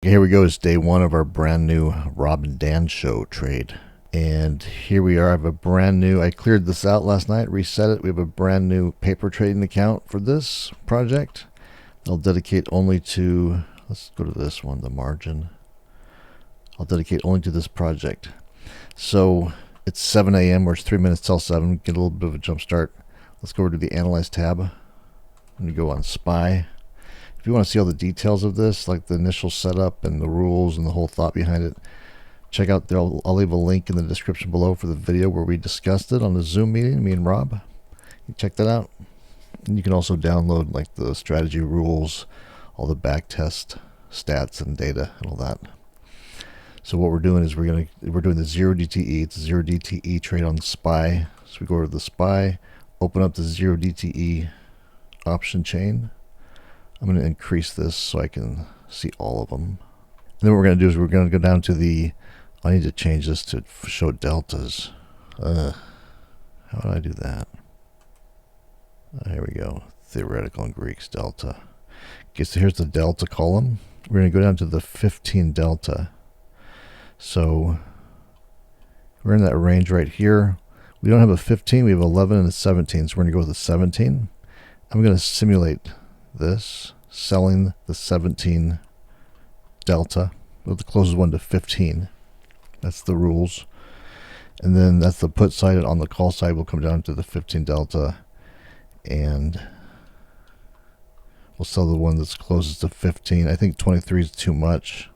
Okay, here we go. It's day one of our brand new Rob and Dan show trade. And here we are. I have a brand new, I cleared this out last night, reset it. We have a brand new paper trading account for this project. I'll dedicate only to, let's go to this one, the margin. I'll dedicate only to this project. So it's 7 a.m. or it's 3 minutes till 7. Get a little bit of a jump start. Let's go over to the Analyze tab. I'm going to go on SPY. If you want to see all the details of this, like the initial setup and the rules and the whole thought behind it, check out, I'll leave a link in the description below for the video where we discussed it on the Zoom meeting, me and Rob. You check that out. And you can also download like the strategy rules, all the back test stats and data and all that. So what we're doing is we're doing the 0 DTE. It's a 0 DTE trade on SPY. So we go over to the SPY, open up the 0 DTE option chain. I'm going to increase this so I can see all of them. And then what we're going to do is we're going to go down to the, I need to change this to show deltas. How do I do that? Here we go. Theoretical and Greeks delta. Okay, so here's the delta column. We're going to go down to the 15 delta. So we're in that range right here. We don't have a 15, we have 11 and a 17. So we're going to go with a 17. I'm going to simulate this, selling the 17 delta, with the closest one to 15. That's the rules. And then that's the put side. On the call side, we'll come down to the 15 delta, and we'll sell the one that's closest to 15. I think 23 is too much.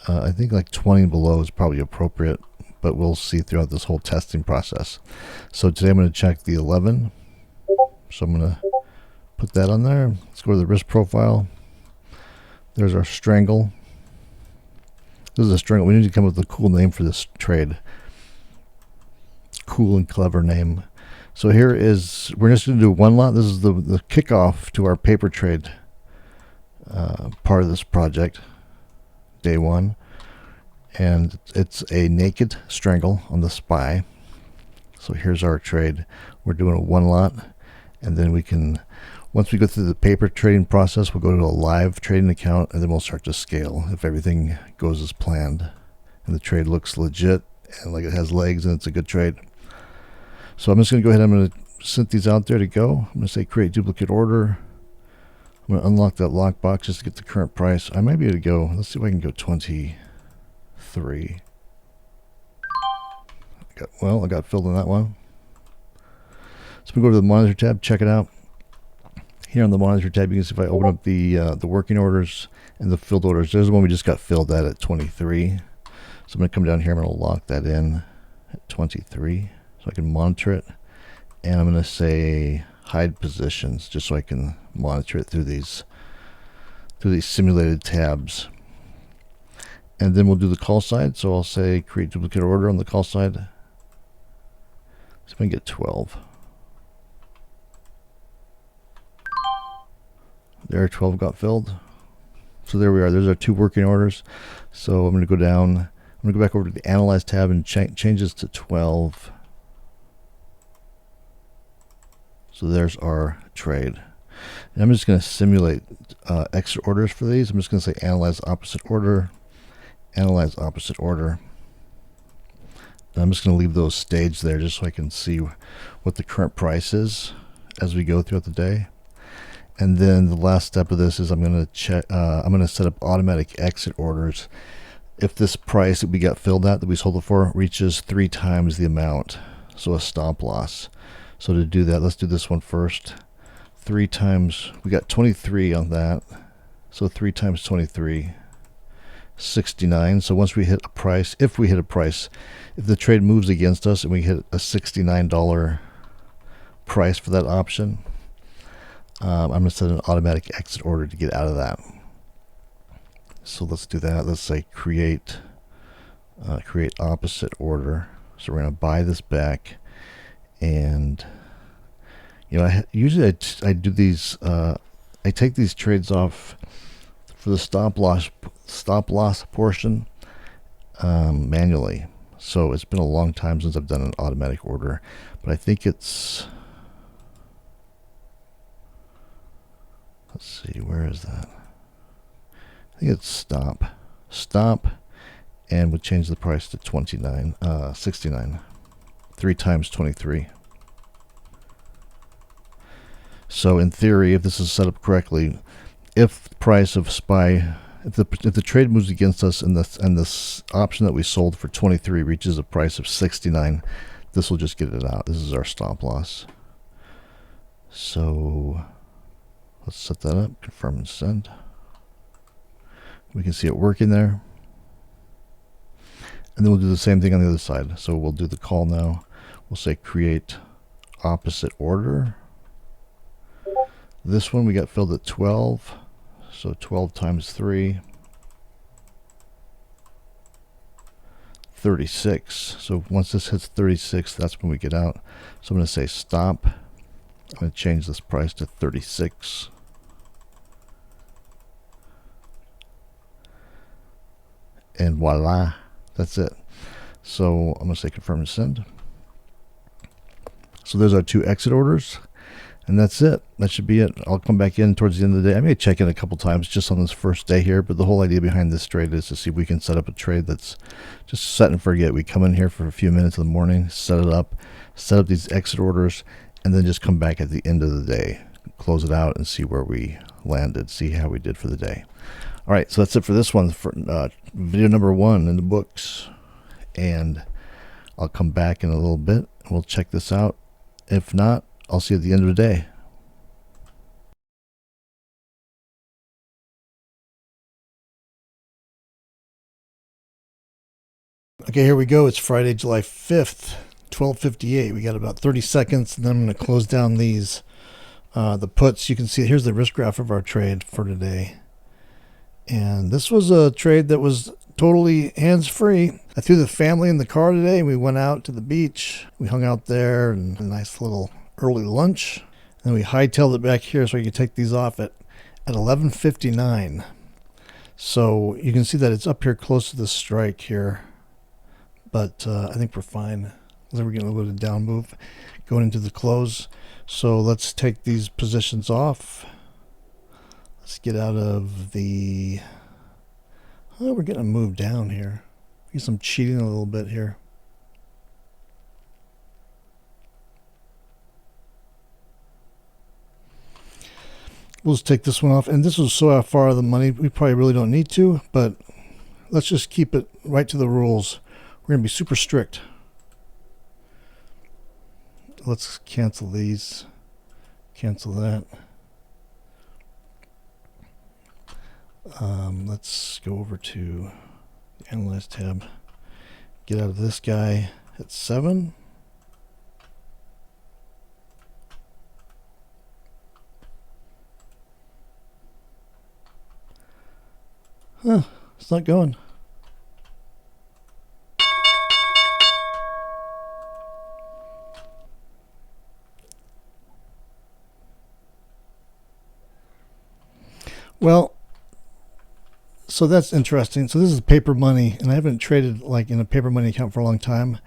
I think like 20 and below is probably appropriate, but we'll see throughout this whole testing process. So today I'm going to check the 11. So I'm going to put that on there. Let's go to the risk profile. There's our Strangle. This is a Strangle. We need to come up with a cool name for this trade. Cool and clever name. So here is, we're just going to do one lot. This is the kickoff to our paper trade part of this project, day one. And it's a naked Strangle on the SPY. So here's our trade. We're doing a one lot. And then we can, once we go through the paper trading process, we'll go to a live trading account, and then we'll start to scale if everything goes as planned and the trade looks legit and like it has legs and it's a good trade. So I'm just going to go ahead, I'm going to send these out there to go. I'm going to say create duplicate order. I'm going to unlock that lockbox just to get the current price. I might be able to go, let's see if I can go 23. I got filled in that one. So we go to the monitor tab, check it out. Here on the monitor tab, you can see if I open up the working orders and the filled orders. There's the one we just got filled at 23. So I'm going to come down here. I'm going to lock that in at 23 so I can monitor it. And I'm going to say hide positions just so I can monitor it through these simulated tabs. And then we'll do the call side. So I'll say create duplicate order on the call side. So I can get 12. There, 12 got filled. So there we are. There's our two working orders. So I'm going to go down. I'm going to go back over to the Analyze tab and change this to 12. So there's our trade. And I'm just going to simulate extra orders for these. I'm just going to say Analyze opposite order, Analyze opposite order. And I'm just going to leave those staged there just so I can see what the current price is as we go throughout the day. And then the last step of this is I'm going to check. I'm going to set up automatic exit orders. If this price that we got filled at, that we sold it for, reaches 3 times the amount, so a stop loss. So to do that, let's do this one first. 3 times, we got 23 on that. So 3 times 23, 69. So once we hit a price, if the trade moves against us and we hit a $69 price for that option, I'm going to set an automatic exit order to get out of that. So let's do that. Let's say create opposite order. So we're going to buy this back, and usually I do these. I take these trades off for the stop loss portion manually. So it's been a long time since I've done an automatic order, but I think it's. Let's see, where is that? think it's stop, and we'll change the price to 69. 3 times 23. So in theory, if this is set up correctly, if the price of SPY, if the trade moves against us and this option that we sold for 23 reaches a price of 69, this will just get it out. This is our stop loss. So let's set that up, confirm and send. We can see it working there. And then we'll do the same thing on the other side. So we'll do the call now. We'll say create opposite order. This one we got filled at 12. So 12 times 3. 36. So once this hits 36, that's when we get out. So I'm going to say stop. I'm going to change this price to 36. And voila, that's it. So I'm going to say confirm and send. So there's our 2 exit orders. And that's it. That should be it. I'll come back in towards the end of the day. I may check in a couple times just on this first day here, but the whole idea behind this trade is to see if we can set up a trade that's just set and forget. We come in here for a few minutes in the morning, set up these exit orders, and then just come back at the end of the day, close it out, and see where we landed, see how we did for the day. All right, so that's it for this one, for video number 1 in the books. And I'll come back in a little bit, and we'll check this out. If not, I'll see you at the end of the day. Okay, here we go. It's Friday, July 5th, 12:58. We got about 30 seconds, and then I'm going to close down these, the puts. You can see here's the risk graph of our trade for today. And this was a trade that was totally hands-free. I threw the family in the car today. We went out to the beach. We hung out there and a nice little early lunch. And we hightailed it back here so we could take these off at 11:59. So you can see that it's up here close to the strike here. But I think we're fine. Then we're getting a little bit of down move going into the close. So let's take these positions off. Let's get out of the... Oh, we're getting a move down here. Get some cheating a little bit here. We'll just take this one off. And this was so far out of the money, we probably really don't need to, but let's just keep it right to the rules. We're going to be super strict. Let's cancel these. Cancel that. Let's go over to the Analyze tab. Get out of this guy at 7. Huh, it's not going. Well, so that's interesting. So this is paper money, and I haven't traded like in a paper money account for a long time.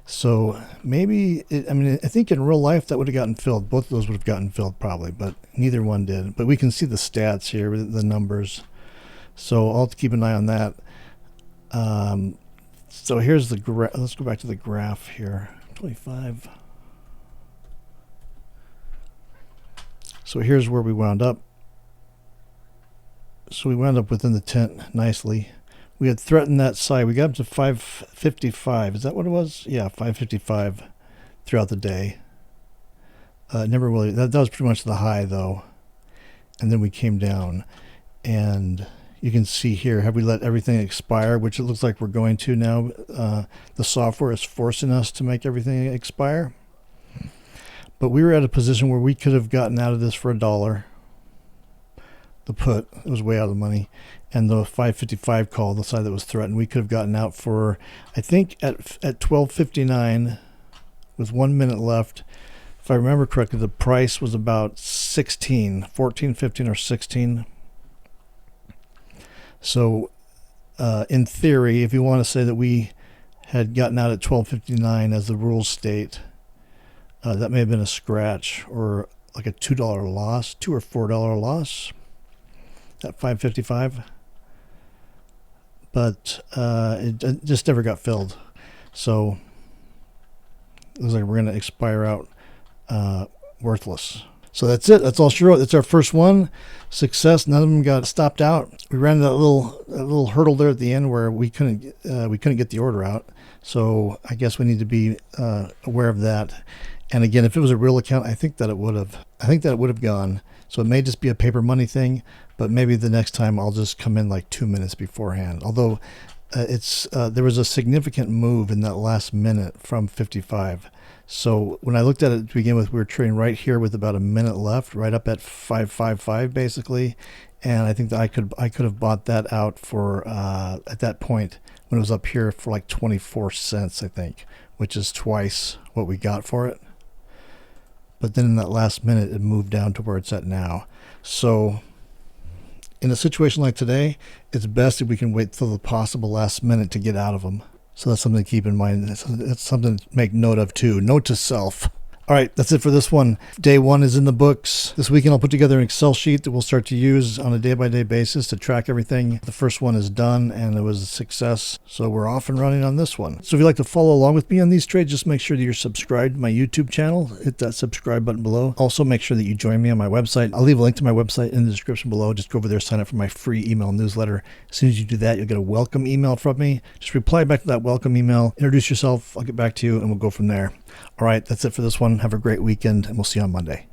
So maybe, I mean, I think in real life that would have gotten filled. Both of those would have gotten filled probably, but neither one did. But we can see the stats here, the numbers. So I'll have to keep an eye on that. So here's the graph. Let's go back to the graph here. 25. So here's where we wound up. So we wound up within the tent nicely. We had threatened that side. We got up to 555. Is that what it was? Yeah, 555 throughout the day. Never really. That was pretty much the high though. And then we came down, and you can see here, have we let everything expire, which it looks like we're going to now. The software is forcing us to make everything expire. But we were at a position where we could have gotten out of this for $1. The put, it was way out of the money. And the 555 call, the side that was threatened, we could have gotten out for, I think at 12:59 with 1 minute left. If I remember correctly, the price was about 16, 14, 15, or 16. So in theory, if you want to say that we had gotten out at 12:59 as the rules state, that may have been a scratch or like a $2 loss, $2 or $4 loss at 555. but it just never got filled. So it looks like we're going to expire out worthless. So that's it. That's all she wrote. That's our first one. Success. None of them got stopped out. We ran that little hurdle there at the end where we couldn't get the order out. So I guess we need to be aware of that. And again, if it was a real account, I think that it would have gone. So it may just be a paper money thing, but maybe the next time I'll just come in like 2 minutes beforehand. Although there was a significant move in that last minute from 55. So when I looked at it to begin with, we were trading right here with about a minute left, right up at 555 basically. And I think that I could have bought that out for at that point when it was up here for like 24 cents, I think, which is twice what we got for it. But then in that last minute, it moved down to where it's at now. So in a situation like today, it's best if we can wait till the possible last minute to get out of them. So that's something to keep in mind. That's something to make note of too. Note to self. All right, that's it for this one. Day one is in the books. This weekend I'll put together an Excel sheet that we'll start to use on a day-by-day basis to track everything. The first one is done and it was a success. So we're off and running on this one. So if you'd like to follow along with me on these trades, just make sure that you're subscribed to my YouTube channel. Hit that subscribe button below. Also make sure that you join me on my website. I'll leave a link to my website in the description below. Just go over there, sign up for my free email newsletter. As soon as you do that, you'll get a welcome email from me. Just reply back to that welcome email. Introduce yourself. I'll get back to you and we'll go from there. All right, that's it for this one. Have a great weekend, and we'll see you on Monday.